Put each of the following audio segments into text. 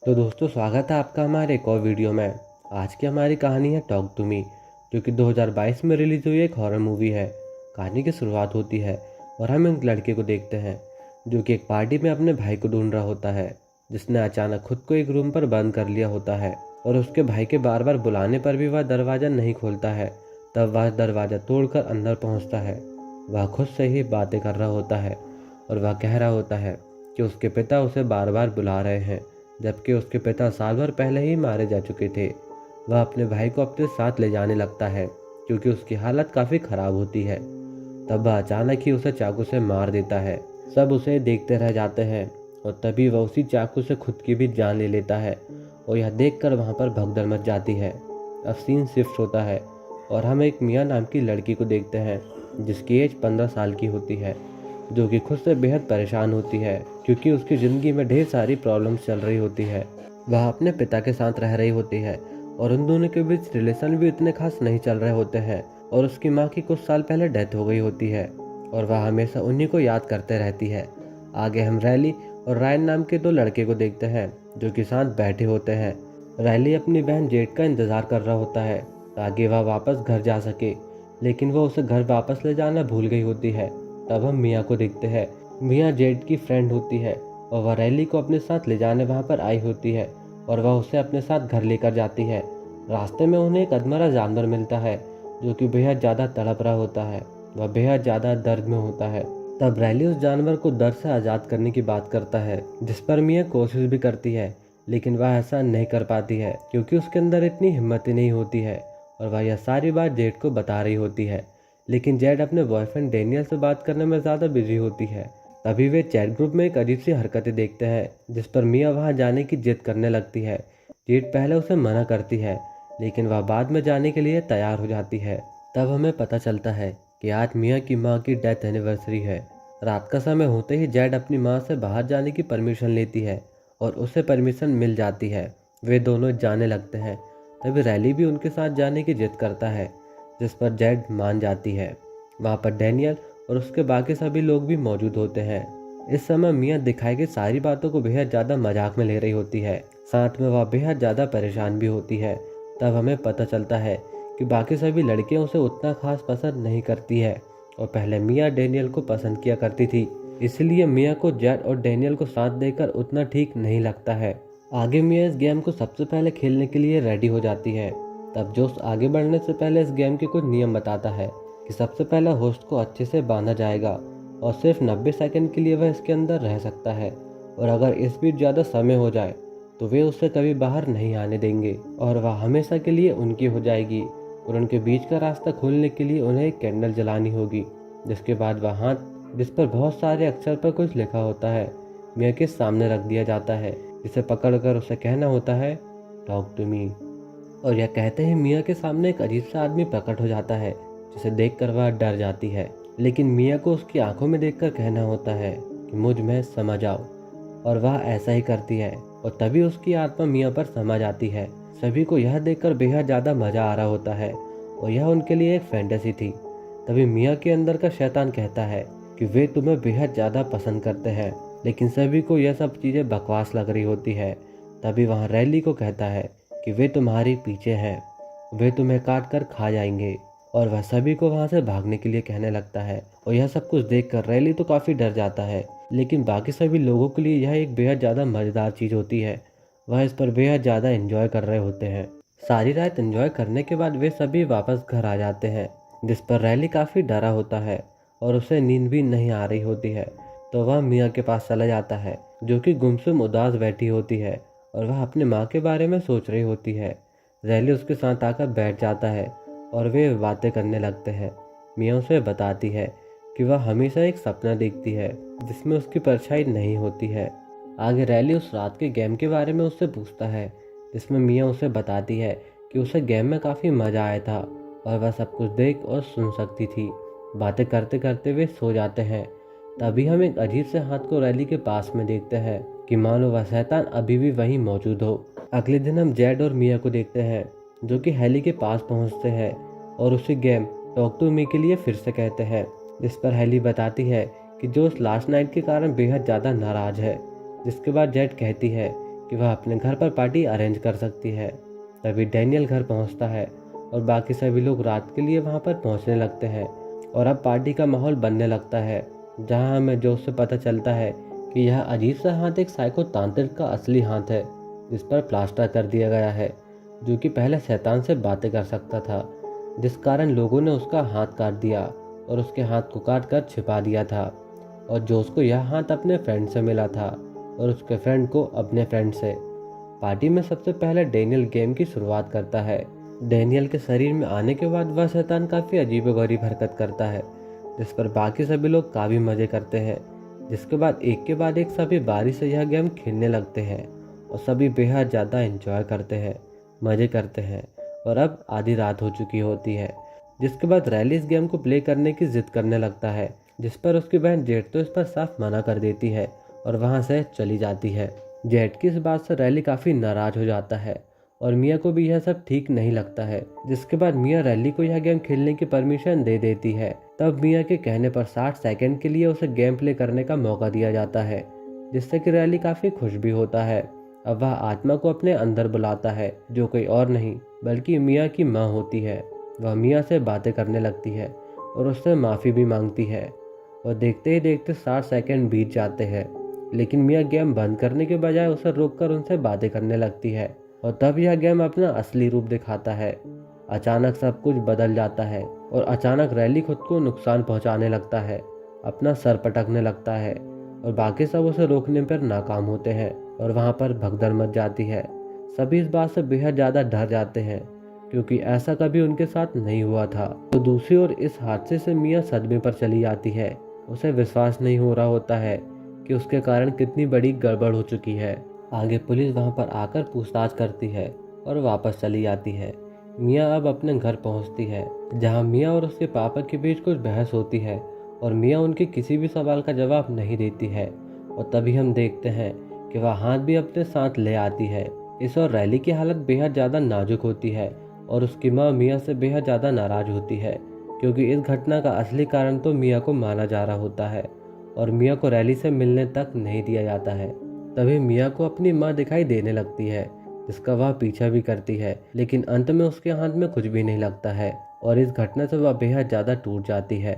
तो दोस्तों, स्वागत है आपका हमारे एक और वीडियो में। आज की हमारी कहानी है टॉक टू मी, जो कि 2022 में रिलीज हुई एक हॉरर मूवी है। कहानी की शुरुआत होती है और हम एक लड़के को देखते हैं जो कि एक पार्टी में अपने भाई को ढूंढ रहा होता है, जिसने अचानक खुद को एक रूम पर बंद कर लिया होता है। और उसके भाई के बार बार बुलाने पर भी वह दरवाज़ा नहीं खोलता है। तब वह दरवाज़ा तोड़कर अंदर पहुंचता है। वह खुद से ही बातें कर रहा होता है और वह कह रहा होता है कि उसके पिता उसे बार बार बुला रहे हैं, जबकि उसके पिता साल भर पहले ही मारे जा चुके थे। वह अपने भाई को अपने साथ ले जाने लगता है क्योंकि उसकी हालत काफ़ी ख़राब होती है। तब वह अचानक ही उसे चाकू से मार देता है। सब उसे देखते रह जाते हैं और तभी वह उसी चाकू से खुद की भी जान ले लेता है। और यह देखकर वहाँ पर भगदड़ मच जाती है। अब सीन शिफ्ट होता है और हम एक मियाँ नाम की लड़की को देखते हैं जिसकी एज 15 साल की होती है, जो कि खुद से बेहद परेशान होती है क्योंकि उसकी ज़िंदगी में ढेर सारी प्रॉब्लम्स चल रही होती है। वह अपने पिता के साथ रह रही होती है और उन दोनों के बीच रिलेशन भी इतने खास नहीं चल रहे होते हैं। और उसकी माँ की कुछ साल पहले डेथ हो गई होती है और वह हमेशा उन्हीं को याद करते रहती है। आगे हम रैली और रायन नाम के दो लड़के को देखते हैं जो कि साथ बैठे होते हैं। रैली अपनी बहन जेड का इंतज़ार कर रहा होता है ताकि वह वापस घर जा सके, लेकिन वह उसे घर वापस ले जाना भूल गई होती है। तब हम मिया को देखते हैं। मिया जेड की फ्रेंड होती है और वह रैली को अपने साथ ले जाने वहाँ पर आई होती है और वह उसे अपने साथ घर लेकर जाती है। रास्ते में उन्हें एक अधमरा जानवर मिलता है जो कि बेहद ज़्यादा तड़प रहा होता है। वह बेहद ज़्यादा दर्द में होता है। तब रैली उस जानवर को दर्द से आज़ाद करने की बात करता है, जिस पर मिया कोशिश भी करती है, लेकिन वह ऐसा नहीं कर पाती है क्योंकि उसके अंदर इतनी हिम्मत ही नहीं होती है। और वह यह सारी बात जेड को बता रही होती है, लेकिन जेड अपने बॉयफ्रेंड डेनियल से बात करने में ज़्यादा बिजी होती है। तभी वे चैट ग्रुप में एक अजीब सी हरकतें देखते हैं जिस पर मिया वहां जाने की जिद करने लगती है। जेड पहले उसे मना करती है, लेकिन वह बाद में जाने के लिए तैयार हो जाती है। तब हमें पता चलता है कि आज मिया की माँ की डेथ एनिवर्सरी है। रात का समय होते ही जेड अपनी माँ से बाहर जाने की परमिशन लेती है और उसे परमिशन मिल जाती है। वे दोनों जाने लगते हैं। तभी रैली भी उनके साथ जाने की जिद करता है, जिस पर जेड मान जाती है। वहाँ पर डेनियल और उसके बाकी सभी लोग भी मौजूद होते हैं। इस समय मिया दिखाई गई सारी बातों को बेहद ज़्यादा मजाक में ले रही होती है, साथ में वह बेहद ज़्यादा परेशान भी होती है। तब हमें पता चलता है कि बाकी सभी लड़कियां उसे उतना खास पसंद नहीं करती है और पहले मिया डेनियल को पसंद किया करती थी, इसलिए मिया को जेड और डेनियल को साथ देकर उतना ठीक नहीं लगता है। आगे मिया इस गेम को सबसे पहले खेलने के लिए रेडी हो जाती है। तब जोश आगे बढ़ने से पहले इस गेम के कुछ नियम बताता है कि सबसे पहले होस्ट को अच्छे से बांधा जाएगा और सिर्फ 90 सेकंड के लिए वह इसके अंदर रह सकता है। और अगर इस बीच ज़्यादा समय हो जाए तो वे उसे कभी बाहर नहीं आने देंगे और वह हमेशा के लिए उनकी हो जाएगी। और उनके बीच का रास्ता खोलने के लिए उन्हें एक कैंडल जलानी होगी, जिसके बाद वह हाथ जिस पर बहुत सारे अक्षर पर कुछ लिखा होता है मिया के सामने रख दिया जाता है, जिसे पकड़कर उसे कहना होता है टॉक टू मी। और यह कहते ही मिया के सामने एक अजीब सा आदमी प्रकट हो जाता है, जिसे देखकर वह डर जाती है, लेकिन मिया को उसकी आंखों में देखकर कहना होता है कि मुझ में समा जाओ। और वह ऐसा ही करती है और तभी उसकी आत्मा मिया पर समा जाती है। सभी को यह देखकर बेहद ज़्यादा मज़ा आ रहा होता है और यह उनके लिए एक फैंटेसी थी। तभी मिया के अंदर का शैतान कहता है कि वे तुम्हें बेहद ज़्यादा पसंद करते हैं, लेकिन सभी को यह सब चीज़ें बकवास लग रही होती है। तभी वहाँ रैली को कहता है कि वे तुम्हारे पीछे हैं, वे तुम्हें काट कर खा जाएंगे। और वह सभी को वहाँ से भागने के लिए कहने लगता है। और यह सब कुछ देखकर रैली तो काफ़ी डर जाता है, लेकिन बाकी सभी लोगों के लिए यह एक बेहद ज़्यादा मज़ेदार चीज़ होती है। वह इस पर बेहद ज़्यादा एंजॉय कर रहे होते हैं। सारी रात एंजॉय करने के बाद वे सभी वापस घर आ जाते हैं, जिस पर रैली काफ़ी डरा होता है और उसे नींद भी नहीं आ रही होती है। तो वह मिया के पास चला जाता है, जो कि गुमसुम उदास बैठी होती है और वह अपने माँ के बारे में सोच रही होती है। रैली उसके साथ आकर बैठ जाता है और वे बातें करने लगते हैं। मिया उसे बताती है कि वह हमेशा एक सपना देखती है जिसमें उसकी परछाई नहीं होती है। आगे रैली उस रात के गेम के बारे में उससे पूछता है, जिसमें मिया उसे बताती है कि उसे गेम में काफ़ी मज़ा आया था और वह सब कुछ देख और सुन सकती थी। बातें करते करते वे सो जाते हैं। तभी हम एक अजीब से हाथ को रैली के पास में देखते हैं कि मानो वह शैतान अभी भी वहीं मौजूद हो। अगले दिन हम जेड और मिया को देखते हैं, जो कि हैली के पास पहुंचते हैं और उसी गेम टॉक टू मी के लिए फिर से कहते हैं, जिस पर हैली बताती है कि जो उस लास्ट नाइट के कारण बेहद ज़्यादा नाराज़ है। जिसके बाद जेड कहती है कि वह अपने घर पर पार्टी अरेंज कर सकती है। तभी डैनियल घर पहुंचता है और बाकी सभी लोग रात के लिए वहां पर पहुंचने लगते हैं और अब पार्टी का माहौल बनने लगता है, जहां हमें जोश से पता चलता है कि यह अजीब सा हाथ एक साइको तांत्रिक का असली हाथ है, जिस पर प्लास्टर कर दिया गया है, जो कि पहले शैतान से बातें कर सकता था, जिस कारण लोगों ने उसका हाथ काट दिया और उसके हाथ को काट कर छिपा दिया था। और जोश को यह हाथ अपने फ्रेंड से मिला था और उसके फ्रेंड को अपने फ्रेंड से। पार्टी में सबसे पहले डैनियल गेम की शुरुआत करता है। डैनियल के शरीर में आने के बाद वह शैतान काफ़ी अजीबोगरीब हरकत करता है, जिस पर बाकी सभी लोग काफ़ी मज़े करते हैं। जिसके बाद एक के बाद एक सभी बारी से यह गेम खेलने लगते हैं और सभी बेहद ज़्यादा एंजॉय करते हैं, मज़े करते हैं। और अब आधी रात हो चुकी होती है, जिसके बाद रैली इस गेम को प्ले करने की जिद करने लगता है, जिस पर उसकी बहन जेट तो इस पर साफ मना कर देती है और वहाँ से चली जाती है। जेट की इस बात से रैली काफ़ी नाराज़ हो जाता है और मिया को भी यह सब ठीक नहीं लगता है, जिसके बाद मिया रैली को यह गेम खेलने की परमिशन दे देती है। तब मिया के कहने पर 60 सेकंड के लिए उसे गेम प्ले करने का मौका दिया जाता है, जिससे कि रैली काफ़ी खुश भी होता है। अब वह आत्मा को अपने अंदर बुलाता है, जो कोई और नहीं बल्कि मिया की माँ होती है। वह मिया से बातें करने लगती है और उससे माफ़ी भी मांगती है और देखते ही देखते 60 सेकंड बीत जाते हैं, लेकिन मिया गेम बंद करने के बजाय उसे रोककर उनसे बातें करने लगती है। और तब यह गेम अपना असली रूप दिखाता है। अचानक सब कुछ बदल जाता है और अचानक रैली खुद को नुकसान पहुंचाने लगता है, अपना सर पटकने लगता है और बाकी सब उसे रोकने पर नाकाम होते हैं और वहां पर भगदड़ मच जाती है। सभी इस बात से बेहद ज़्यादा डर जाते हैं, क्योंकि ऐसा कभी उनके साथ नहीं हुआ था। तो दूसरी ओर इस हादसे से मिया सदमे पर चली जाती है। उसे विश्वास नहीं हो रहा होता है कि उसके कारण कितनी बड़ी गड़बड़ हो चुकी है। आगे पुलिस वहां पर आकर पूछताछ करती है और वापस चली जाती है। मिया अब अपने घर पहुंचती है, जहां मिया और उसके पापा के बीच कुछ बहस होती है और मिया उनके किसी भी सवाल का जवाब नहीं देती है। और तभी हम देखते हैं कि वह हाथ भी अपने साथ ले आती है। इस और रैली की हालत बेहद ज़्यादा नाजुक होती है और उसकी माँ मिया से बेहद ज़्यादा नाराज होती है, क्योंकि इस घटना का असली कारण तो मिया को मारा जा रहा होता है और मिया को रैली से मिलने तक नहीं दिया जाता है। तभी मिया को अपनी माँ दिखाई देने लगती है, जिसका वह पीछा भी करती है, लेकिन अंत में उसके हाथ में कुछ भी नहीं लगता है और इस घटना से वह बेहद ज़्यादा टूट जाती है।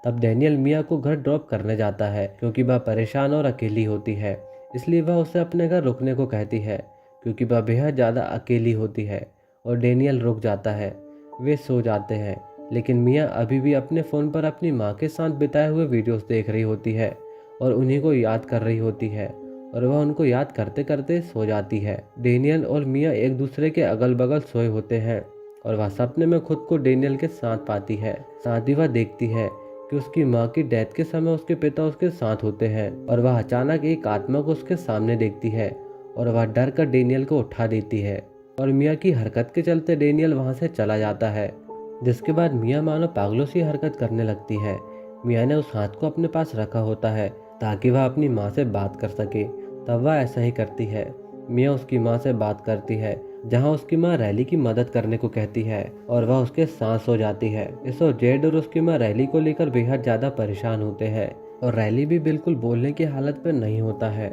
तब डैनियल मिया को घर ड्रॉप करने जाता है, क्योंकि वह परेशान और अकेली होती है, इसलिए वह उसे अपने घर रुकने को कहती है, क्योंकि वह बेहद ज़्यादा अकेली होती है। और डैनियल रुक जाता है। वे सो जाते हैं, लेकिन मिया अभी भी अपने फ़ोन पर अपनी माँ के साथ बिताए हुए वीडियोस देख रही होती है और उन्हीं को याद कर रही होती है और वह उनको याद करते करते सो जाती है। डैनियल और मिया एक दूसरे के अगल बगल सोए होते हैं और वह सपने में खुद को डैनियल के साथ पाती है। साथ ही वह देखती है कि उसकी माँ की डेथ के समय उसके पिता उसके साथ होते हैं और वह अचानक एक आत्मा को उसके सामने देखती है और वह डर कर डैनियल को उठा देती है और मिया की हरकत के चलते डैनियल वहाँ से चला जाता है। जिसके बाद मिया मानो पागलों सी हरकत करने लगती है। मिया ने उस हाथ को अपने पास रखा होता है ताकि वह अपनी माँ से बात कर सके। तब वह ऐसा ही करती है। मिया उसकी माँ से बात करती है, जहाँ उसकी माँ रैली की मदद करने को कहती है और वह उसके साथ सो जाती है। इस और जेड और उसकी माँ रैली को लेकर बेहद ज़्यादा परेशान होते हैं और रैली भी बिल्कुल बोलने की हालत पर नहीं होता है।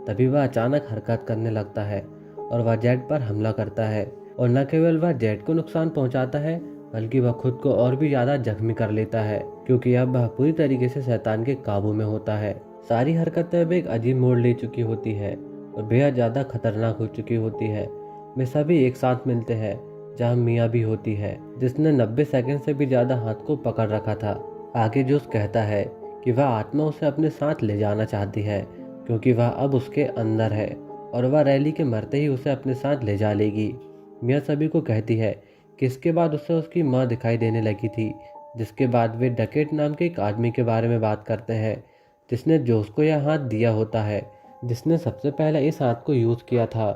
तभी वह अचानक हरकत करने लगता है और वह जेड पर हमला करता है और न केवल वह जेड को नुकसान पहुंचाता है, बल्कि वह खुद को और भी ज़्यादा जख्मी कर लेता है, क्योंकि अब वह पूरी तरीके से शैतान के काबू में होता है। सारी हरकतें अब एक अजीब मोड़ ले चुकी होती है और बेहद ज़्यादा खतरनाक हो चुकी होती है। वे सभी एक साथ मिलते हैं, जहाँ मिया भी होती है, जिसने 90 सेकंड से भी ज़्यादा हाथ को पकड़ रखा था। आगे जोस कहता है कि वह आत्मा उसे अपने साथ ले जाना चाहती है, क्योंकि वह अब उसके अंदर है और वह रैली के मरते ही उसे अपने साथ ले जा लेगी। मिया सभी को कहती है कि इसके बाद उसे उसकी माँ दिखाई देने लगी थी। जिसके बाद वे डकेट नाम के एक आदमी के बारे में बात करते हैं, जिसने जोस को यह हाथ दिया होता है, जिसने सबसे पहले इस हाथ को यूज़ किया था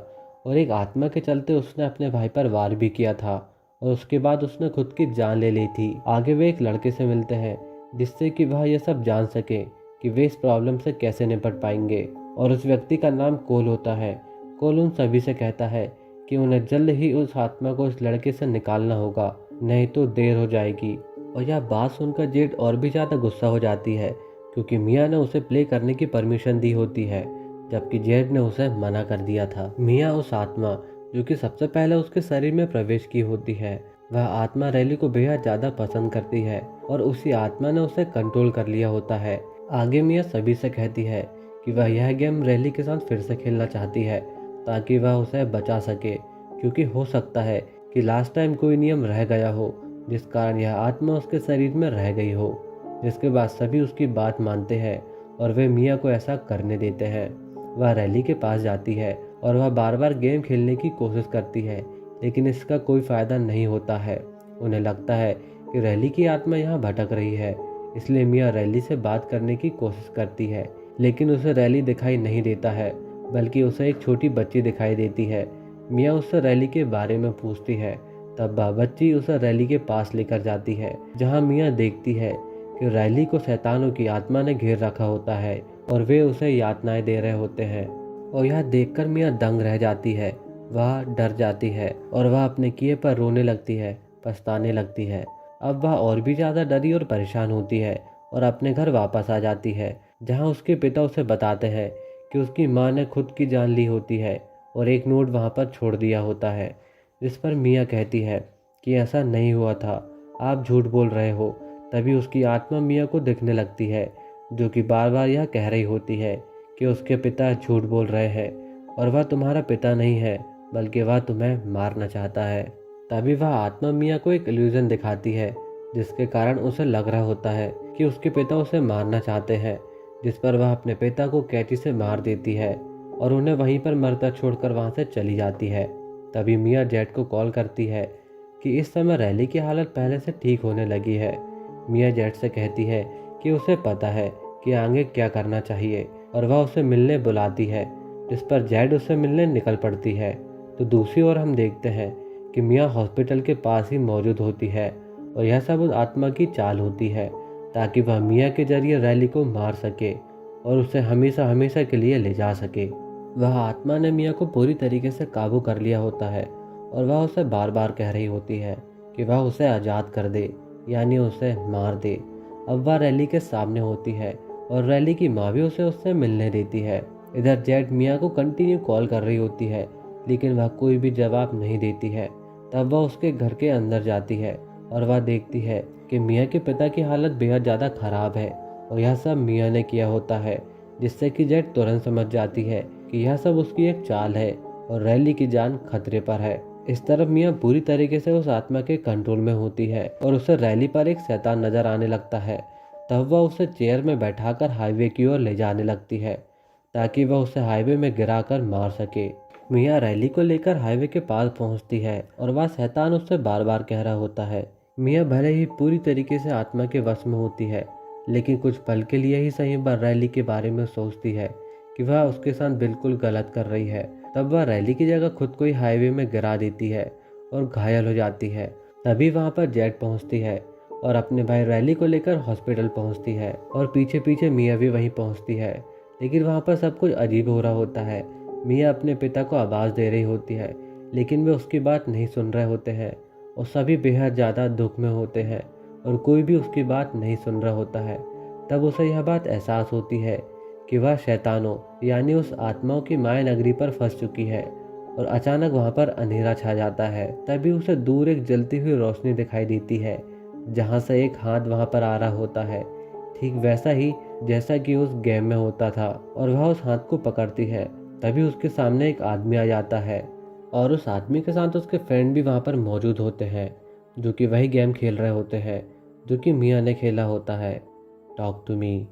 और एक आत्मा के चलते उसने अपने भाई पर वार भी किया था और उसके बाद उसने खुद की जान ले ली थी। आगे वे एक लड़के से मिलते हैं, जिससे कि वह यह सब जान सके कि वे इस प्रॉब्लम से कैसे निपट पाएंगे, और उस व्यक्ति का नाम कोल होता है। कोल उन सभी से कहता है कि उन्हें जल्द ही उस आत्मा को इस लड़के से निकालना होगा, नहीं तो देर हो जाएगी। और यह बात सुनकर जेड और भी ज़्यादा गुस्सा हो जाती है, क्योंकि मिया ने उसे प्ले करने की परमिशन दी होती है, जबकि जेड ने उसे मना कर दिया था। मिया उस आत्मा जो कि सबसे पहले उसके शरीर में प्रवेश की होती है, वह आत्मा रैली को बेहद ज़्यादा पसंद करती है और उसी आत्मा ने उसे कंट्रोल कर लिया होता है। आगे मिया सभी से कहती है कि वह यह गेम रैली के साथ फिर से खेलना चाहती है ताकि वह उसे बचा सके, क्योंकि हो सकता है कि लास्ट टाइम कोई नियम रह गया हो जिस कारण यह आत्मा उसके शरीर में रह गई हो। जिसके बाद सभी उसकी बात मानते हैं और वे मिया को ऐसा करने देते हैं। वह रैली के पास जाती है और वह बार बार गेम खेलने की कोशिश करती है, लेकिन इसका कोई फ़ायदा नहीं होता है। उन्हें लगता है कि रैली की आत्मा यहाँ भटक रही है, इसलिए मिया रैली से बात करने की कोशिश करती है, लेकिन उसे रैली दिखाई नहीं देता है, बल्कि उसे एक छोटी बच्ची दिखाई देती है। मिया उससे रैली के बारे में पूछती है, तब वह बच्ची उसे रैली के पास लेकर जाती है, जहाँ मिया देखती है कि रैली को शैतानों की आत्मा ने घेर रखा होता है और वे उसे यातनाएं दे रहे होते हैं। और यह देखकर मिया दंग रह जाती है। वह डर जाती है और वह अपने किए पर रोने लगती है, पछताने लगती है। अब वह और भी ज़्यादा डरी और परेशान होती है और अपने घर वापस आ जाती है, जहाँ उसके पिता उसे बताते हैं कि उसकी माँ ने खुद की जान ली होती है और एक नोट वहाँ पर छोड़ दिया होता है, जिस पर मिया कहती है कि ऐसा नहीं हुआ था, आप झूठ बोल रहे हो। तभी उसकी आत्मा मिया को दिखने लगती है, जो कि बार बार यह कह रही होती है कि उसके पिता झूठ बोल रहे हैं और वह तुम्हारा पिता नहीं है, बल्कि वह तुम्हें मारना चाहता है। तभी वह आत्मा मिया को एक इल्यूजन दिखाती है, जिसके कारण उसे लग रहा होता है कि उसके पिता उसे मारना चाहते हैं, जिस पर वह अपने पिता को कैंची से मार देती है और उन्हें वहीं पर मरता छोड़कर वहां से चली जाती है। तभी मिया जेड को कॉल करती है कि इस समय रैली की हालत पहले से ठीक होने लगी है। मिया जेड से कहती है कि उसे पता है कि आगे क्या करना चाहिए और वह उसे मिलने बुलाती है, जिस पर जेड उससे मिलने निकल पड़ती है। तो दूसरी ओर हम देखते हैं कि मिया हॉस्पिटल के पास ही मौजूद होती है और यह सब उस आत्मा की चाल होती है ताकि वह मिया के जरिए रैली को मार सके और उसे हमेशा हमेशा के लिए ले जा सके। वह आत्मा ने मिया को पूरी तरीके से काबू कर लिया होता है और वह उसे बार बार कह रही होती है कि वह उसे आज़ाद कर दे, यानी उसे मार दे। अब वह रैली के सामने होती है और रैली की माँ भी उसे उससे मिलने देती है। इधर जेड मिया को कंटिन्यू कॉल कर रही होती है, लेकिन वह कोई भी जवाब नहीं देती है। तब वह उसके घर के अंदर जाती है और वह देखती है कि मिया के पिता की हालत बेहद ज़्यादा खराब है और यह सब मिया ने किया होता है, जिससे कि जेड तुरंत समझ जाती है कि यह सब उसकी एक चाल है और रैली की जान खतरे पर है। इस तरफ मिया पूरी तरीके से उस आत्मा के कंट्रोल में होती है और उसे रैली पर एक शैतान नजर आने लगता है। तब वह उसे चेयर में बैठाकर हाईवे की ओर ले जाने लगती है ताकि वह उसे हाईवे में गिराकर मार सके। मिया रैली को लेकर हाईवे के पास पहुंचती है और वह शैतान उससे बार बार कह रहा होता है। मिया भले ही पूरी तरीके से आत्मा के वश में होती है, लेकिन कुछ पल के लिए ही सही बार रैली के बारे में सोचती है कि वह उसके साथ बिल्कुल गलत कर रही है। तब वह रैली की जगह खुद को ही हाईवे में गिरा देती है और घायल हो जाती है। तभी वहां पर जेड पहुंचती है और अपने भाई रैली को लेकर हॉस्पिटल पहुंचती है और पीछे पीछे मिया भी वहीं पहुंचती है। लेकिन वहां पर सब कुछ अजीब हो रहा होता है। मिया अपने पिता को आवाज़ दे रही होती है, लेकिन वे उसकी बात नहीं सुन रहे होते हैं और सभी बेहद ज़्यादा दुख में होते हैं और कोई भी उसकी बात नहीं सुन रहा होता है। तब उसे यह बात एहसास होती है कि वह शैतानों यानी उस आत्माओं की माया नगरी पर फंस चुकी है और अचानक वहां पर अंधेरा छा जाता है। तभी उसे दूर एक जलती हुई रोशनी दिखाई देती है, जहां से एक हाथ वहां पर आ रहा होता है, ठीक वैसा ही जैसा कि उस गेम में होता था। और वह उस हाथ को पकड़ती है। तभी उसके सामने एक आदमी आ जाता है और उस आदमी के साथ उसके फ्रेंड भी वहां पर मौजूद होते हैं, जो कि वही गेम खेल रहे होते हैं जो कि मिया ने खेला होता है, टॉक टू मी।